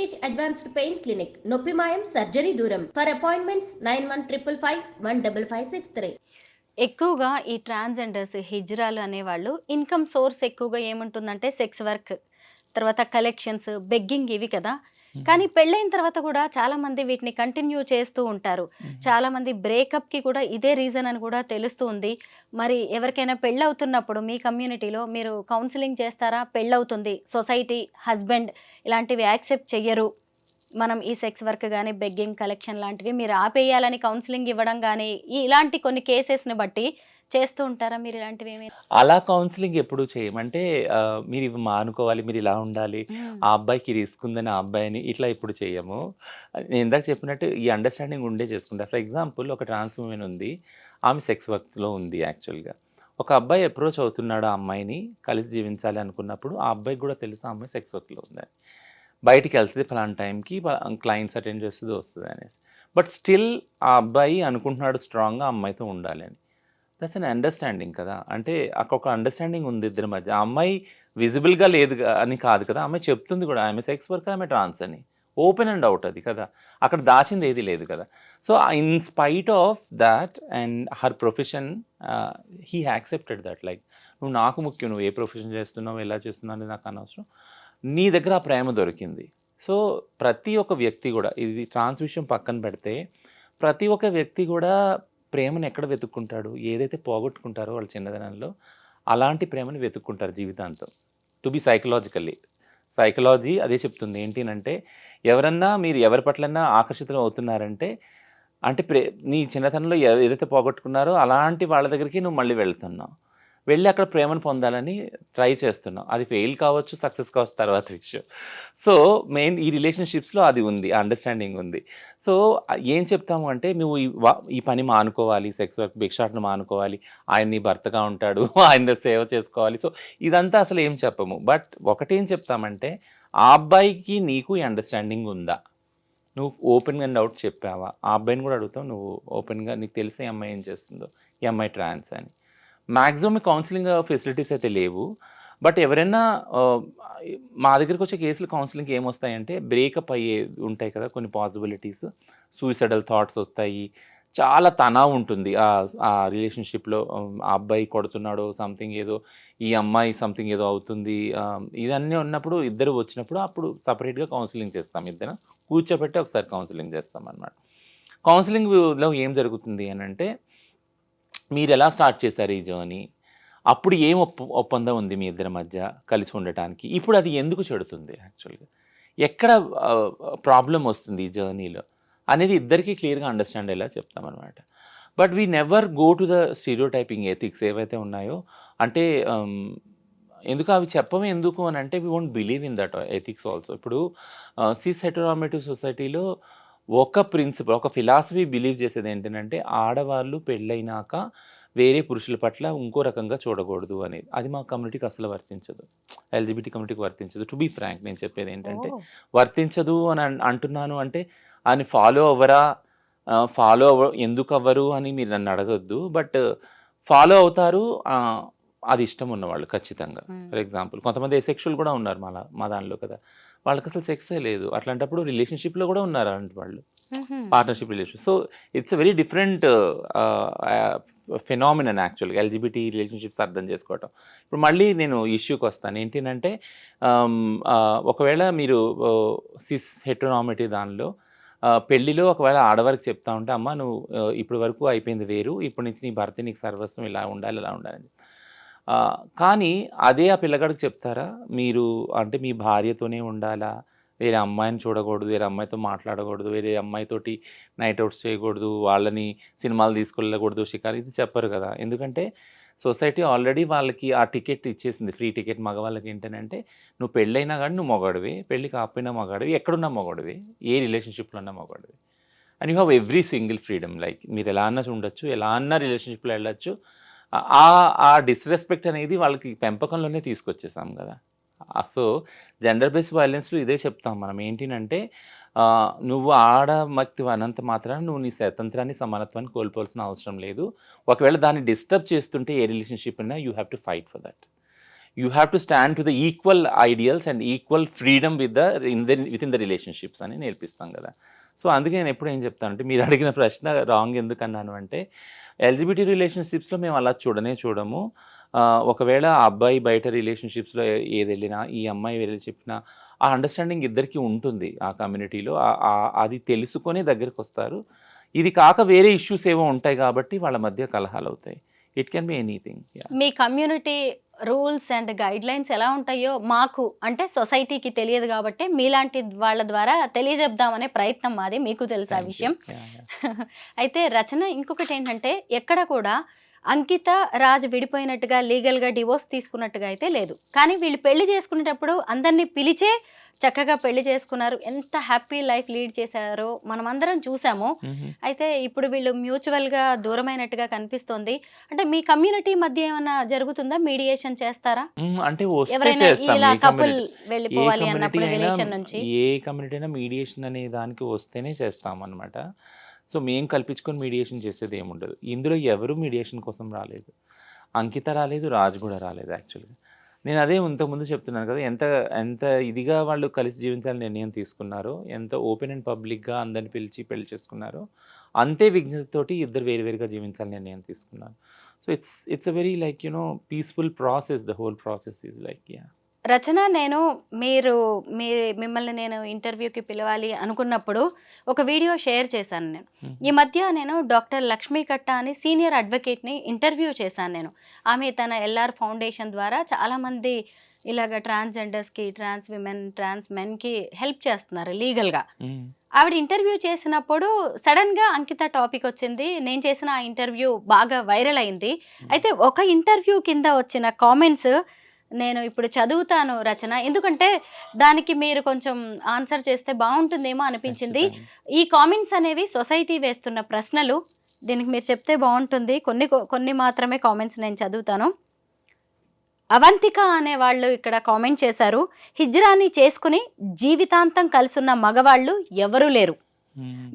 Rishikesh Advanced Pain Clinic, నొప్పి మాయం surgery దూరం. For appointments 9155515563. ఎక్కువగా ఈ ట్రాన్స్‌జెండర్స్, హిజ్రాలు అనేవాళ్ళు ఇన్‌కమ్ సోర్స్ ఎక్కువగా ఏముంటుందంటే సెక్స్ వర్క్, తర్వాత కలెక్షన్స్, బెగ్గింగ్ ఇవి కదా! కానీ పెళ్ళైన తర్వాత కూడా చాలామంది వీటిని కంటిన్యూ చేస్తూ ఉంటారు. చాలామంది బ్రేకప్‌కి కూడా ఇదే రీజన్ అని కూడా తెలుస్తూ ఉంది. మరి ఎవరికైనా పెళ్ళవుతున్నప్పుడు మీ కమ్యూనిటీలో మీరు కౌన్సెలింగ్ చేస్తారా? పెళ్ళవుతుంది, సొసైటీ, హస్బెండ్ ఇలాంటివి యాక్సెప్ట్ చెయ్యరు. మనం ఈ సెక్స్ వర్క్ గాని, బెగ్గింగ్, కలెక్షన్ లాంటివి మీరు ఆపేయాలని కౌన్సెలింగ్ ఇవ్వడం గాని, ఇలాంటి కొన్ని కేసెస్‌ని బట్టి చేస్తూ ఉంటారా మీరు ఇలాంటివేమి? అలా కౌన్సెలింగ్ ఎప్పుడూ చేయము. అంటే మీరివి మానుకోవాలి, మీరిలా ఉండాలి, హ్మ్. ఆ అబ్బాయికి రిస్క్ ఉందని ఆ అబ్బాయిని ఇట్లా ఎప్పుడు చేయము. నేను ఇందాక చెప్పినట్టు ఈ అండర్‌స్టాండింగ్ ఉండే చేసుకుంటా. ఫర్ ఎగ్జాంపుల్ ఒక ట్రాన్స్ వుమెన్ ఉంది. ఆమె సెక్స్ వర్క్‌లో ఉంది యాక్చువల్‌గా. ఒక అబ్బాయి అప్రోచ్ అవుతున్నాడు ఆ అమ్మాయిని, కలిసి జీవించాలి అనుకున్నప్పుడు ఆ అబ్బాయికి కూడా తెలుసు ఆ అమ్మాయి సెక్స్ వర్క్‌లో ఉందని. బయటికెళ్తది ఫలానా టైంకి క్లయింట్స్ అటెండ్ చేస్తది, వస్తదనేసి. బట్ స్టిల్ ఆ అబ్బాయి అనుకుంటున్నాడు స్ట్రాంగ్‌గా ఆ అమ్మాయితో ఉండాలని. దట్స్ ఎన్ అండర్‌స్టాండింగ్ కదా! అంటే అక్కడొక అండర్‌స్టాండింగ్ ఉంది ఇద్దరి మధ్య. ఆ అమ్మాయి విజిబుల్‌గా లేదు అని కాదు కదా! ఆ అమ్మాయి చెప్తుంది కూడా ఆమె సెక్స్ వర్కర్, ఆమె ట్రాన్స్ అని. ఓపెన్ అండ్ ఔట్ అది కదా! అక్కడ దాచింది ఏది లేదు కదా! So, in spite of thought and her profession he accepted that like నువ్వు నాకు ముఖ్యం. నువ్వు ఏ ప్రొఫెషన్ చేస్తున్నావు, ఎలా చేస్తున్నావు అనేది నాకు అనవసరం. నీ దగ్గర ఆ ప్రేమ దొరికింది. సో, ప్రతి ఒక్క వ్యక్తి కూడా ఇది ట్రాన్స్ విషయం పక్కన పెడితే, ప్రతి ఒక్క వ్యక్తి కూడా ప్రేమను ఎక్కడ వెతుక్కుంటాడు? ఏదైతే పోగొట్టుకుంటారో వాళ్ళ చిన్నతనంలో, అలాంటి ప్రేమను వెతుక్కుంటారు జీవితాంతం. To be psychologically. సైకాలజీ అదే చెప్తుంది. ఏంటినంటే, ఎవరన్నా మీరు ఎవరి పట్లన్నా ఆకర్షితులు అవుతున్నారంటే, అంటే నీ చిన్నతనంలో ఏదైతే పోగొట్టుకున్నారో అలాంటి వాళ్ళ దగ్గరికి నువ్వు మళ్ళీ వెళ్తున్నావు. వెళ్ళి అక్కడ ప్రేమను పొందాలని ట్రై చేస్తున్నావు. అది ఫెయిల్ కావచ్చు, సక్సెస్ కావచ్చు తర్వాత విషయం. సో, మెయిన్ ఈ రిలేషన్‌షిప్స్‌లో అది ఉంది. అండర్‌స్టాండింగ్ ఉంది. సో, ఏం చెప్తాము అంటే నువ్వు ఈ పని మానుకోవాలి. సెక్స్ వర్క్, భిక్షాటన మానుకోవాలి. ఆయన నీ భర్తగా ఉంటాడు. ఆయన సేవ చేసుకోవాలి. సో, ఇదంతా అసలు ఏం చెప్పము. బట్ ఒకటేం చెప్తామంటే, ఆ అబ్బాయికి నీకు ఈ అండర్‌స్టాండింగ్ ఉందా? నువ్వు ఓపెన్‌గా అండ్ ఔట్ చెప్పావా? ఆ అబ్బాయిని కూడా అడుగుతాం. నువ్వు ఓపెన్‌గా నీకు తెలిసే ఈ అమ్మాయి ఏం చేస్తుందో, ఈ అమ్మాయి ట్రాన్స్ అని. మాక్సిమం కౌన్సెలింగ్ ఫెసిలిటీస్ అయితే లేవు. బట్ ఎవరైనా ఆహ్, మా దగ్గరికొచ్చే కేసులు కౌన్సెలింగ్‌కి ఏమొస్తాయంటే బ్రేకప్ అయ్యే ఉంటాయి కదా! కొన్ని పాసిబిలిటీస్. సూయిసైడల్ థాట్స్ ఒస్తాయి. చాలా తనావు ఉంటుంది. ఆ రిలేషన్‌షిప్‌లో ఆ అబ్బాయి కొడుతున్నాడో సంథింగ్ ఏదో, ఈ అమ్మాయి సంథింగ్ ఏదో అవుతుంది. ఇదన్నీ ఉన్నప్పుడు ఇద్దరు వచ్చినప్పుడు అప్పుడు సెపరేట్‌గా కౌన్సెలింగ్ చేస్తాం ఇద్దరం. కూర్చోబెట్టి ఒకసారి కౌన్సెలింగ్ చేస్తామనమాట. కౌన్సెలింగ్‌లో ఏం జరుగుతుంది అనంటే మీరెలా స్టార్ట్ చేశారు ఈ జర్నీ? అప్పుడు ఏం ఒప్పందం ఉంది మీ ఇద్దరి మధ్య కలిసి ఉండటానికి? ఇప్పుడు అది ఎందుకు చెడుతుంది యాక్చువల్‌గా? ఎక్కడ ప్రాబ్లమ్ ఒస్తుంది ఈ జర్నీలో? అనేది ఇద్దరికీ క్లియర్‌గా అండర్‌స్టాండ్ అయ్యేలా చెప్తామనమాట. But we never go to the stereotyping ethics ఏవైతే ఉన్నాయో అంటే ఎందుకు అవి చెప్పము ఎందుకు అనంటే we won't believe in that ethics also. ఇప్పుడు సిస్ హెటెరోనార్మేటివ్ సొసైటీలో ఒక ప్రిన్సిపల్, ఒక ఫిలాసఫీ బిలీవ్ చేసేది ఏంటనంటే, ఆడవాళ్ళు పెళ్ళైనాక వేరే పురుషుల పట్ల ఇంకో రకంగా చూడకూడదు అనేది. అది మా కమ్యూనిటీకి అస్సలు వర్తించదు. ఎల్‌జిబిటీ కమ్యూనిటీకి వర్తించదు. టు బీ ఫ్రాంక్ నేను చెప్పేదేంటంటే, ఓహ్! వర్తించదు అని అంటున్నాను అంటే, అని ఫాలో అవ్వరా? ఫాలో ఎందుకవ్వరు అని మీరు నన్ను అడగొద్దు. బట్ ఫాలో అవుతారు. అది ఇష్టం ఉన్నవాళ్ళు ఖచ్చితంగా. హ్మ్. ఫర్ ఎగ్జాంపుల్ కొంతమంది ఎసెక్షువల్ కూడా ఉన్నారు మా దానిలో కదా! వాళ్ళకసలు సెక్సే లేదు. అట్లాంటప్పుడు రిలేషన్‌షిప్‌లో కూడా ఉన్నారు అలాంటి వాళ్ళు. హుహు. Partnership relation. So, it's a very different phenomenon యాక్చువల్‌గా ఎల్‌జిబిటీ రిలేషన్‌షిప్స్ అర్థం చేసుకోవటం. ఇప్పుడు మళ్ళీ నేను ఇష్యూకొస్తాను. ఏంటినంటే ఒకవేళ మీరు సిస్ హెటెరోనార్మేటివ్ దానిలో పెళ్లిలో ఒకవేళ ఆడవారికి చెప్తా ఉంటే, "అమ్మ నువ్వు ఇప్పటి వరకు అయిపోయింది వేరు. ఇప్పటి నుంచి నీ భర్తే నీకు సర్వస్వం. ఇలా ఉండాలి, ఇలా ఉండాలని." కానీ అదే ఆ పిల్లగాడికి చెప్తారా? మీరు అంటే మీ భార్యతోనే ఉండాలా? వేరే అమ్మాయిని చూడకూడదు, వేరే అమ్మాయితో మాట్లాడకూడదు, వేరే అమ్మాయితోటి నైట్ ఔట్స్ చేయకూడదు, వాళ్ళని సినిమాలు తీసుకెళ్ళకూడదు, షికారు ఇది చెప్పరు కదా! ఎందుకంటే సొసైటీ ఆల్రెడీ వాళ్ళకి ఆ టికెట్ ఇచ్చేసింది. ఫ్రీ టికెట్ మగవాళ్ళకి ఏంటనంటే, నువ్వు పెళ్ళైనా గానీ నువ్వు మగాడివే, పెళ్లి కాకపోయినా మగాడివి, ఎక్కడున్నా మగాడివే, ఏ రిలేషన్‌షిప్‌లో ఉన్నా మగాడివే. And you have every single freedom like మీరు ఎలా అన్నా ఉండొచ్చు, ఎలా అన్నా రిలేషన్‌షిప్‌లో ఎళ్ళొచ్చు. ఆ డిస్‌రెస్పెక్ట్ అనేది వాళ్ళకి పెంపకంలోనే తీసుకొచ్చేసాం గదా! సో, జెండర్ బేస్డ్ వయలెన్స్‌లో ఇదే చెప్తాం మనం. ఏంటినంటే నువ్వు ఆడమక్తివి అన్నంత మాత్రాన నువ్వు నీ స్వతంత్రాన్ని, సమానత్వాన్ని కోల్పోవాల్సిన అవసరం లేదు. ఒకవేళ దాన్ని డిస్టర్బ్ చేస్తుంటే ఏ రిలేషన్‌షిప్ అయినా you have to fight for that. You have to stand to the equal ideals and equal freedom with in the relationships అని నేర్పిస్తాం కదా. సో అందుకే నేను ఎప్పుడు ఏం చెప్తానంటే, మీరు అడిగిన ప్రశ్న రాంగ్ ఎందుకు అన్నాను అంటే, ఎల్జిబిటీ రిలేషన్షిప్స్లో మేము అలా చూడము. ఒకవేళ ఆ అబ్బాయి బయట రిలేషన్షిప్స్లో ఏది వెళ్ళినా, ఈ అమ్మాయి వెళ్ళి చెప్పినా, ఆ అండర్స్టాండింగ్ ఇద్దరికి ఉంటుంది ఆ కమ్యూనిటీలో. అది తెలుసుకొని దగ్గరికి వస్తారు. ఇది కాక వేరే ఇష్యూస్ ఏవో ఉంటాయి కాబట్టి వాళ్ళ మధ్య కలహాలు అవుతాయి. It can be anything. Me community rules and guide lines ఎలా ఉంటాయో మాకు అంటే సొసైటీకి తెలియదు కాబట్టి మీలాంటి వాళ్ళ ద్వారా తెలియజెప్దామనే ప్రయత్నం మాది, మీకు తెలుసు ఆ విషయం. అయితే రచన ఇంకొకటి ఏంటంటే, ఎక్కడ కూడా అంకిత రాజ్ విడిపోయినట్టుగా లీగల్గా డివోర్స్ తీసుకున్నట్టుగా అయితే లేదు. కానీ వీళ్ళు పెళ్లి చేసుకునేటప్పుడు అందరినీ పిలిచే చక్కగా పెళ్లి చేసుకున్నారు. ఎంత హ్యాపీ లైఫ్ లీడ్ చేశారో మనం అందరం చూసాము. అయితే ఇప్పుడు వీళ్ళు మ్యూచువల్గా దూరమైనట్టుగా కనిపిస్తోంది. అంటే మీ కమ్యూనిటీ మధ్య ఏమైనా జరుగుతుందా? మీడియేషన్ చేస్తారా? అంటే ఎవరైనా ఇలా కపుల్ వెళ్ళిపోవాలి అన్నప్పుడు రిలేషన్ నుంచి ఏ కమ్యూనిటీ అయినా మీడియేషన్ అనే దానికి వస్తేనే చేస్తాం అనమాట. సో మేము కల్పించుకొని మీడియేషన్ చేసేది ఏముండదు. ఇందులో ఎవరు మీడియేషన్ కోసం రాలేదు. అంకిత రాలేదు, రాజ్ కూడా రాలేదు యాక్చువల్గా. నేను అదే ఇంతకుముందు చెప్తున్నాను కదా, ఎంత ఇదిగా వాళ్ళు కలిసి జీవించాలని నిర్ణయం తీసుకున్నారో, ఎంత ఓపెన్ అండ్ పబ్లిక్గా అందరిని పిలిచి పెళ్లి చేసుకున్నారో, అంతే విజ్ఞతతోటి ఇద్దరు వేరువేరుగా జీవించాలని నిర్ణయం తీసుకున్నారు. So it's a very peaceful process. The whole process is Rachana, మిమ్మల్ని నేను ఇంటర్వ్యూకి పిలవాలి అనుకున్నప్పుడు ఒక వీడియో షేర్ చేశాను నేను. ఈ మధ్య నేను డాక్టర్ లక్ష్మీ కట్ట అని సీనియర్ అడ్వకేట్ని ఇంటర్వ్యూ చేశాను నేను. ఆమె తన ఎల్ఆర్ ఫౌండేషన్ ద్వారా చాలామంది ఇలాగ ట్రాన్స్జెండర్స్కి, ట్రాన్స్ విమెన్, ట్రాన్స్ మెన్కి హెల్ప్ చేస్తున్నారు లీగల్గా. ఆవిడ ఇంటర్వ్యూ చేసినప్పుడు సడన్గా అంకిత టాపిక్ వచ్చింది. నేను చేసిన ఆ ఇంటర్వ్యూ బాగా వైరల్ అయింది. అయితే ఒక ఇంటర్వ్యూ కింద వచ్చిన కామెంట్స్ నేను ఇప్పుడు చదువుతాను రచన, ఎందుకంటే దానికి మీరు కొంచెం ఆన్సర్ చేస్తే బాగుంటుందేమో అనిపించింది. ఈ కామెంట్స్ అనేవి సొసైటీ వేస్తున్న ప్రశ్నలు, దీనికి మీరు చెప్తే బాగుంటుంది. కొన్ని మాత్రమే కామెంట్స్ నేను చదువుతాను. అవంతిక అనే వాళ్ళు ఇక్కడ కామెంట్ చేశారు, హిజ్రాని చేసుకుని జీవితాంతం కలిసున్న మగవాళ్ళు ఎవరూ లేరు.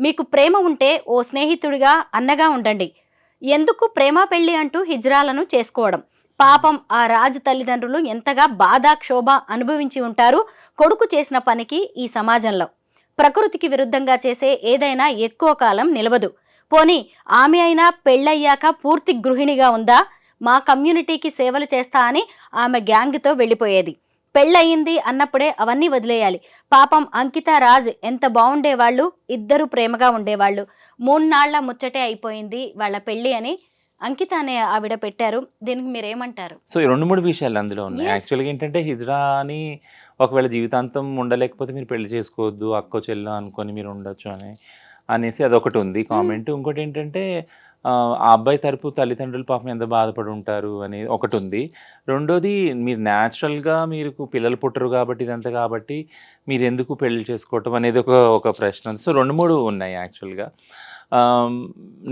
మీకు ప్రేమ ఉంటే ఓ స్నేహితుడిగా, అన్నగా ఉండండి. ఎందుకు ప్రేమ పెళ్లి అంటూ హిజ్రాలను చేసుకోవడం? పాపం ఆ రాజు తల్లిదండ్రులు ఎంతగా బాధ, క్షోభ అనుభవించి ఉంటారు కొడుకు చేసిన పనికి. ఈ సమాజంలో ప్రకృతికి విరుద్ధంగా చేసే ఏదైనా ఎక్కువ కాలం నిలవదు. పోనీ ఆమె అయినా పెళ్ళయ్యాక పూర్తి గృహిణిగా ఉందా? మా కమ్యూనిటీకి సేవలు చేస్తా అని ఆమె గ్యాంగ్తో వెళ్ళిపోయేది. పెళ్ళయింది అన్నప్పుడే అవన్నీ వదిలేయాలి. పాపం అంకిత, రాజ్ ఎంత బాగుండేవాళ్ళు, ఇద్దరు ప్రేమగా ఉండేవాళ్ళు. 3 నాళ్ల ముచ్చటే అయిపోయింది వాళ్ళ పెళ్ళి అని అంకిత అనే ఆవిడ పెట్టారు. దీనికి మీరు ఏమంటారు? సో 2-3 విషయాలు అందులో ఉన్నాయి. యాక్చువల్గా ఏంటంటే, హిజ్రాని ఒకవేళ జీవితాంతం ఉండలేకపోతే మీరు పెళ్లి చేసుకోవద్దు, అక్కో చెల్లో అనుకొని మీరు ఉండొచ్చు అనేసి అదొకటి ఉంది కామెంట్. ఇంకోటి ఏంటంటే, ఆ అబ్బాయి తరపు తల్లిదండ్రులు పాపం ఎంత బాధపడి ఉంటారు అనేది ఒకటి ఉంది. రెండోది, మీరు న్యాచురల్గా మీరు పిల్లలు పుట్టరు కాబట్టి, ఇదంతా కాబట్టి మీరు ఎందుకు పెళ్లి చేసుకోవటం అనేది ఒక ప్రశ్న ఉంది. సో 2-3 ఉన్నాయి యాక్చువల్గా.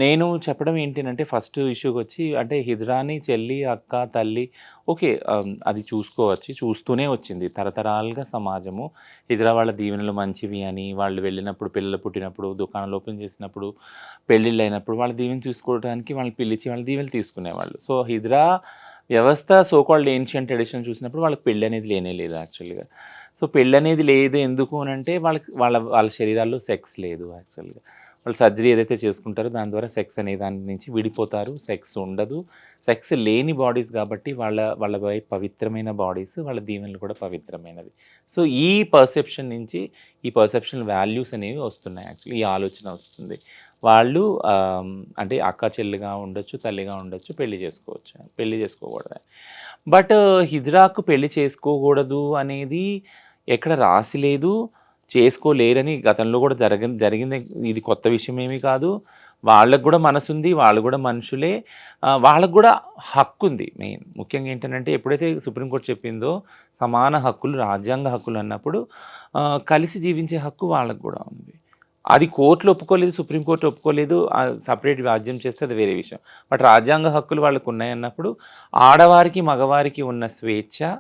నేను చెప్పడం ఏంటంటే, ఫస్ట్ ఇష్యూకి వచ్చి, అంటే హిజ్రాని చెల్లి, అక్క, తల్లి ఓకే, అది చూస్తూనే వచ్చింది తరతరాలుగా సమాజము. హిజ్రా వాళ్ళ దీవెనలు మంచివి అని, వాళ్ళు వెళ్ళినప్పుడు, పిల్లలు పుట్టినప్పుడు, దుకాణాలు ఓపెన్ చేసినప్పుడు, పెళ్ళిళ్ళు అయినప్పుడు వాళ్ళ దీవెన తీసుకోవడానికి వాళ్ళని పిలిచి వాళ్ళ దీవెనలు తీసుకునేవాళ్ళు. సో హిజ్రా వ్యవస్థ సోకాల్డ్ ఏన్షియంట్ ట్రెడిషన్ చూసినప్పుడు వాళ్ళకి పెళ్ళి అనేది లేనే లేదు యాక్చువల్గా. సో పెళ్ళి అనేది లేదు ఎందుకు అని అంటే, వాళ్ళ శరీరాల్లో సెక్స్ లేదు యాక్చువల్గా. వాళ్ళు సర్జరీ ఏదైతే చేసుకుంటారో దాని ద్వారా సెక్స్ అనే దాని నుంచి విడిపోతారు. సెక్స్ ఉండదు. సెక్స్ లేని బాడీస్ కాబట్టి వాళ్ళ పవిత్రమైన బాడీస్, వాళ్ళ దీవెనలు కూడా పవిత్రమైనవి. సో ఈ పర్సెప్షన్ నుంచి ఈ పర్సెప్షన్ వాల్యూస్ అనేవి వస్తున్నాయి. యాక్చువల్లీ ఈ ఆలోచన వస్తుంది. వాళ్ళు అంటే అక్క చెల్లిగా ఉండొచ్చు, తల్లిగా ఉండొచ్చు, పెళ్లి చేసుకోకూడదు. బట్ హిజ్రాకు పెళ్లి చేసుకోకూడదు అనేది ఎక్కడ రాసి లేదు, చేసుకోలేరని గతంలో కూడా జరిగింది. ఇది కొత్త విషయం ఏమీ కాదు. వాళ్ళకు కూడా మనసుంది, వాళ్ళు కూడా మనుషులే, వాళ్ళకు కూడా హక్కు ఉంది. ముఖ్యంగా ఏంటంటే, ఎప్పుడైతే సుప్రీంకోర్టు చెప్పిందో సమాన హక్కులు, రాజ్యాంగ హక్కులు అన్నప్పుడు కలిసి జీవించే హక్కు వాళ్ళకు కూడా ఉంది. అది కోర్టులు ఒప్పుకోలేదు, సుప్రీంకోర్టు ఒప్పుకోలేదు, సపరేట్ రాజ్యం చేస్తే అది వేరే విషయం. బట్ రాజ్యాంగ హక్కులు వాళ్ళకు ఉన్నాయన్నప్పుడు ఆడవారికి, మగవారికి ఉన్న స్వేచ్ఛ,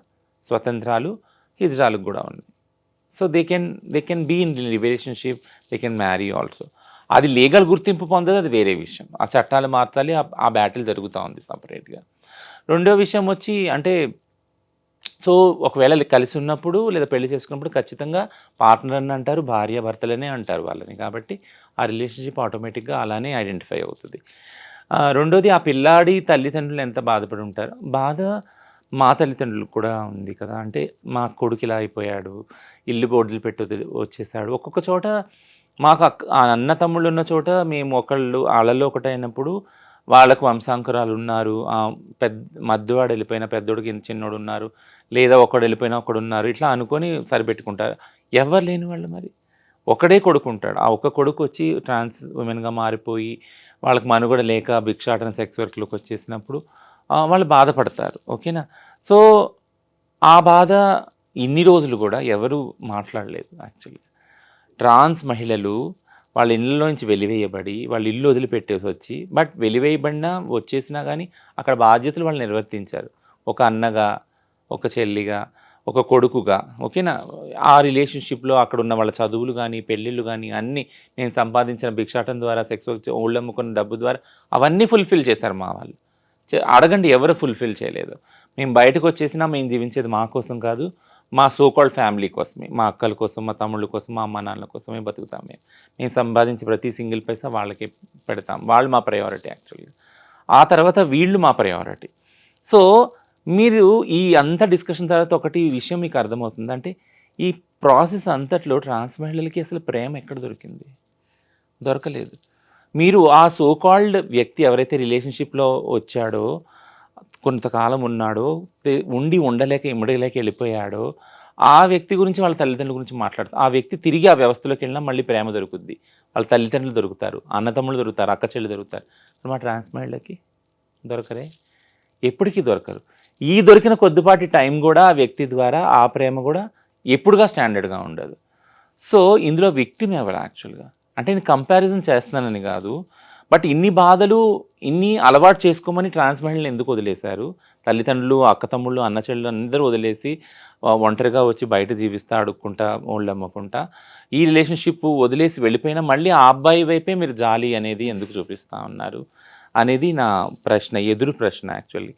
స్వతంత్రాలు హిజ్రాలకు కూడా ఉన్నాయి. So they can be in relationship, they can marry also. అది లీగల్ గుర్తింపు పొందదు, అది వేరే విషయం. ఆ చట్టాలు మార్చాలి, ఆ బ్యాటిల్ జరుగుతూ ఉంది సపరేట్గా. రెండో విషయం వచ్చి, అంటే సో ఒకవేళ కలిసి ఉన్నప్పుడు లేదా పెళ్లి చేసుకున్నప్పుడు ఖచ్చితంగా పార్ట్నర్ అని అంటారు, భార్య భర్తలనే అంటారు వాళ్ళని. కాబట్టి ఆ రిలేషన్షిప్ ఆటోమేటిక్గా అలానే ఐడెంటిఫై అవుతుంది. రెండోది ఆ పిల్లాడి తల్లిదండ్రులు ఎంత బాధపడి ఉంటారు. బాధ మా తల్లిదండ్రులకు కూడా ఉంది కదా. అంటే మా కొడుకు ఇలా అయిపోయాడు, ఇల్లు బోర్డులు పెట్టి వచ్చేసాడు. ఒక్కొక్క చోట మాకు ఆ అన్న తమ్ముళ్ళు ఉన్న చోట మేము ఒకళ్ళు వాళ్ళలో ఒకటైనప్పుడు వాళ్ళకు వంశాంకురాలు ఉన్నారు. మధ్యవాడు వెళ్ళిపోయిన పెద్దోడికి చిన్నోడు ఉన్నారు, లేదా ఒకడు వెళ్ళిపోయినా ఒకడున్నారు. ఇట్లా అనుకొని సరిపెట్టుకుంటారు. ఎవరు లేని వాళ్ళు మరి ఒకడే కొడుకుంటాడు. ఆ ఒక్క కొడుకు వచ్చి ట్రాన్స్ ఉమెన్గా మారిపోయి వాళ్ళకి మనుగడ లేక భిక్షాటన సెక్స్ వర్క్లోకి వచ్చేసినప్పుడు వాళ్ళు బాధపడతారు. ఓకేనా. సో ఆ బాధ ఇన్ని రోజులు కూడా ఎవరు మాట్లాడలేదు యాక్చువల్లీ. ట్రాన్స్ మహిళలు వాళ్ళ ఇళ్ళలోంచి వెలివేయబడి వాళ్ళ ఇల్లు వదిలిపెట్టేసి వచ్చి బట్ వెలివేయబడినా వచ్చేసినా కానీ అక్కడ బాధ్యతలు వాళ్ళు నిర్వర్తించారు. ఒక అన్నగా, ఒక చెల్లిగా, ఒక కొడుకుగా. ఓకేనా. ఆ రిలేషన్షిప్లో అక్కడ ఉన్న వాళ్ళ చదువులు కానీ పెళ్ళిళ్ళు కానీ అన్నీ నేను సంపాదించిన భిక్షాటం ద్వారా సెక్స్ ఓల్డ్ అమ్ముకున్న డబ్బు ద్వారా అవన్నీ ఫుల్ఫిల్ చేశారు మా వాళ్ళు. అడగండి ఎవరు ఫుల్ఫిల్ చేయలేదు. మేము బయటకు వచ్చేసినా మేము జీవించేది మా కోసం కాదు, మా సోకాల్డ్ ఫ్యామిలీ కోసమే, మా అక్కల కోసం, మా తమ్ముళ్ళ కోసం, మా అమ్మ నాన్నల కోసమే బతుకుతాం. మేము సంపాదించి ప్రతి సింగిల్ పైసా వాళ్ళకే పెడతాం. వాళ్ళు మా ప్రయారిటీ యాక్చువల్గా. ఆ తర్వాత వీళ్ళు మా ప్రయారిటీ. సో మీరు ఈ అంత డిస్కషన్ తర్వాత ఒకటి విషయం మీకు అర్థమవుతుంది. అంటే ఈ ప్రాసెస్ అంతట్లో ట్రాన్స్ మహిళలకి అసలు ప్రేమ ఎక్కడ దొరికింది? దొరకలేదు. మీరు ఆ సోకాల్డ్ వ్యక్తి ఎవరైతే రిలేషన్షిప్లో వచ్చాడో, కొంతకాలం ఉన్నాడో, ఉండలేక ఇమ్మడలేక వెళ్ళిపోయాడో, ఆ వ్యక్తి గురించి వాళ్ళ తల్లిదండ్రుల గురించి మాట్లాడతారు. ఆ వ్యక్తి తిరిగి ఆ వ్యవస్థలోకి వెళ్ళినా మళ్ళీ ప్రేమ దొరుకుద్ది. వాళ్ళ తల్లిదండ్రులు దొరుకుతారు, అన్నతమ్ముళ్ళు దొరుకుతారు, అక్క చెల్లి దొరుకుతారు. మా ట్రాన్స్ మహిళలకి దొరకరే, ఎప్పటికీ దొరకరు. ఈ దొరికిన కొద్దిపాటి టైం కూడా ఆ వ్యక్తి ద్వారా ఆ ప్రేమ కూడా ఎప్పుడుగా స్టాండర్డ్గా ఉండదు. సో ఇందులో విక్టిమ్ ఎవరు యాక్చువల్గా? అంటే నేను కంపారిజన్ చేస్తున్నానని కాదు, బట్ ఇన్ని బాధలు ఇన్ని అలవాటు చేసుకోమని ట్రాన్స్ మహిళలు ఎందుకు వదిలేశారు? తల్లిదండ్రులు, అక్క తమ్ముళ్ళు, అన్న చెల్లెలు అందరూ వదిలేసి ఒంటరిగా వచ్చి బయట జీవిస్తా అడుక్కుంటా ఓళ్ళు అమ్మకుంటా ఈ రిలేషన్షిప్ వదిలేసి వెళ్ళిపోయినా మళ్ళీ ఆ అబ్బాయి వైపే మీరు జాలి అనేది ఎందుకు చూపిస్తూ ఉన్నారు అనేది నా ప్రశ్న, ఎదురు ప్రశ్న యాక్చువల్లీ.